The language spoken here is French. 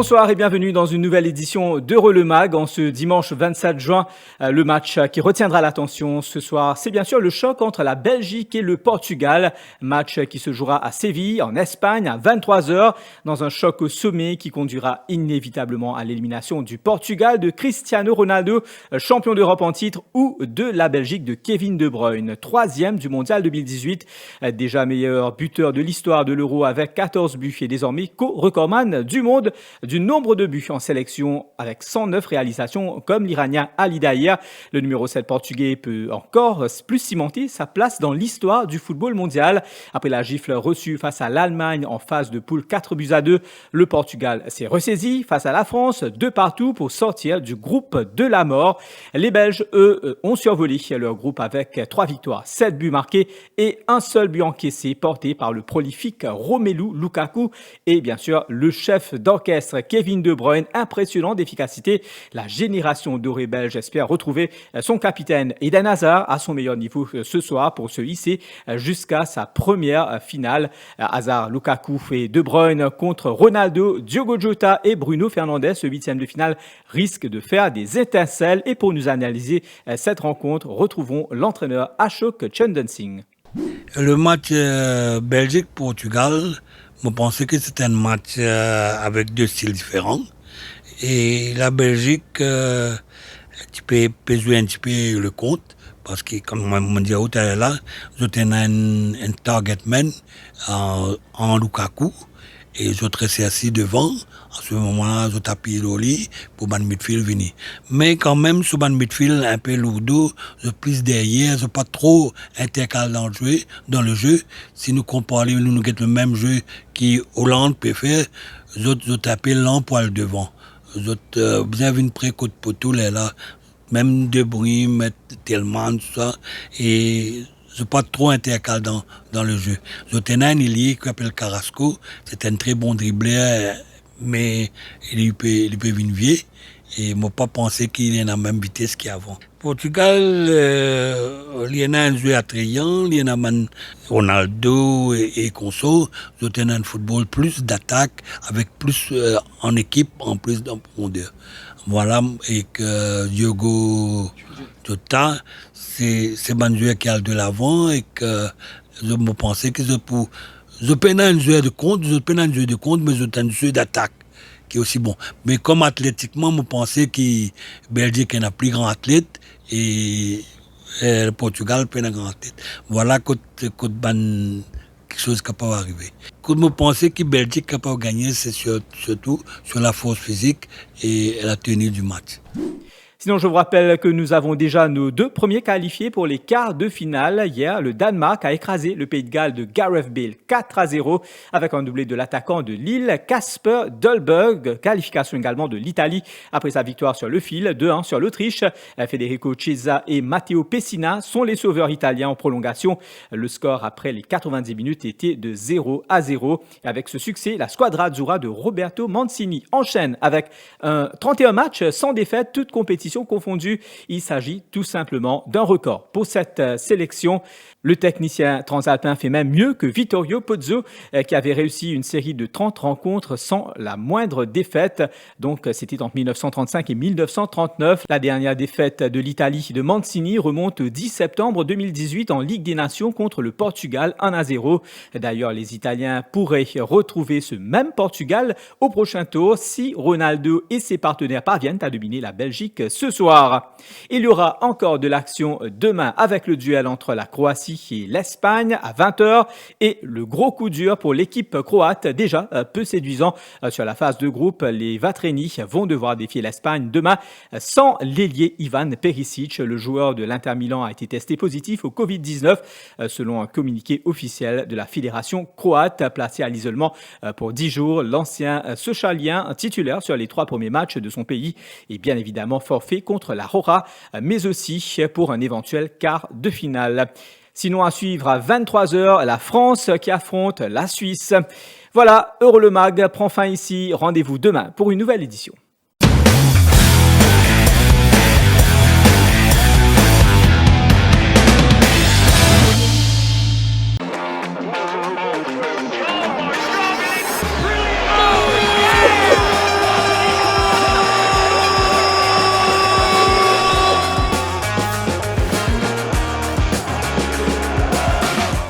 Bonsoir et bienvenue dans une nouvelle édition d'Heureux le Mag en ce dimanche 27 juin. Le match qui retiendra l'attention ce soir, c'est bien sûr le choc entre la Belgique et le Portugal. Match qui se jouera à Séville, en Espagne, à 23h, dans un choc au sommet qui conduira inévitablement à l'élimination du Portugal de Cristiano Ronaldo, champion d'Europe en titre, ou de la Belgique de Kevin De Bruyne, troisième du Mondial 2018, déjà meilleur buteur de l'histoire de l'Euro avec 14 buts et désormais co-recordman du monde du nombre de buts en sélection avec 109 réalisations comme l'Iranien Ali Daher. Le numéro 7 portugais peut encore plus cimenter sa place dans l'histoire du football mondial. Après la gifle reçue face à l'Allemagne en phase de poule 4-2, le Portugal s'est ressaisi face à la France 2-2 pour sortir du groupe de la mort. Les Belges, eux, ont survolé leur groupe avec 3 victoires, 7 buts marqués et un seul but encaissé porté par le prolifique Romelu Lukaku et bien sûr le chef d'orchestre Kevin De Bruyne, impressionnant d'efficacité. La génération dorée belge espère retrouver son capitaine Eden Hazard à son meilleur niveau ce soir pour se hisser jusqu'à sa première finale. Hazard, Lukaku et De Bruyne contre Ronaldo, Diogo Jota et Bruno Fernandes. Ce huitième de finale risque de faire des étincelles. Et pour nous analyser cette rencontre, retrouvons l'entraîneur Ashok Chandan-Singh. Le match Belgique-Portugal, je pensais que c'était un match avec deux styles différents. Et la Belgique, tu peux jouer un petit peu le compte, parce que, comme on dit tout à l'heure, là, je tenais un target man en Lukaku, et je restais assis devant. À ce moment-là, je tapais le lit pour ban midfield venir. Mais quand même, sur ban midfield un peu lourd, je plus derrière, je pas trop intercal dans le jeu. Si nous comparons, nous avons le même jeu qui Hollande peut faire, je tapais l'empoil devant. Je bien vu une pré-côte poteau là, même De Bruyne, Tillman, tout ça, et je pas trop intercal dans le jeu. Je tenais un ailier qui s'appelle Carrasco, c'est un très bon dribbleur, mais il peut venir vieux et je n'ai pas pensé qu'il est à la même vitesse qu'avant. Portugal, il y en a un jeu attrayant, il y en a Ronaldo et Conso, je tenais un football plus d'attaque, avec plus en équipe, en plus d'en profondeur. Voilà, et que Diogo Jota, c'est un joueur qui a de l'avant et que je me pensais que je peinais un joueur de compte, mais je un joueur d'attaque qui est aussi bon. Mais comme athlétiquement, je pensais que Belgique est un plus grand athlète et le Portugal est un grand athlète. Voilà quelque chose qui peut arriver. Quand je pensais que Belgique est capable de gagner, c'est surtout sur la force physique et la tenue du match. Sinon, je vous rappelle que nous avons déjà nos deux premiers qualifiés pour les quarts de finale. Hier, le Danemark a écrasé le Pays de Galles de Gareth Bale 4-0 avec un doublé de l'attaquant de Lille, Kasper Dolberg. Qualification également de l'Italie après sa victoire sur le fil, 2-1 sur l'Autriche. Federico Chiesa et Matteo Pessina sont les sauveurs italiens en prolongation. Le score après les 90 minutes était de 0-0. Avec ce succès, la squadra azzurra de Roberto Mancini enchaîne avec 31 matchs sans défaite, toute compétition confondue. Il s'agit tout simplement d'un record pour cette sélection. Le technicien transalpin fait même mieux que Vittorio Pozzo qui avait réussi une série de 30 rencontres sans la moindre défaite. Donc c'était entre 1935 et 1939. La dernière défaite de l'Italie de Mancini remonte au 10 septembre 2018 en Ligue des Nations contre le Portugal 1-0. D'ailleurs, les Italiens pourraient retrouver ce même Portugal au prochain tour si Ronaldo et ses partenaires parviennent à dominer la Belgique ce soir. Il y aura encore de l'action demain avec le duel entre la Croatie et l'Espagne à 20h et le gros coup dur pour l'équipe croate, déjà peu séduisant sur la phase de groupe. Les Vatreni vont devoir défier l'Espagne demain sans l'ailier Ivan Perisic. Le joueur de l'Inter Milan a été testé positif au Covid-19 selon un communiqué officiel de la fédération croate. Placé à l'isolement pour 10 jours, l'ancien Sochalien titulaire sur les 3 premiers matchs de son pays est bien évidemment forfait contre la Rora, mais aussi pour un éventuel quart de finale. Sinon, à suivre à 23h, la France qui affronte la Suisse. Voilà, Heureux le Mag prend fin ici. Rendez-vous demain pour une nouvelle édition.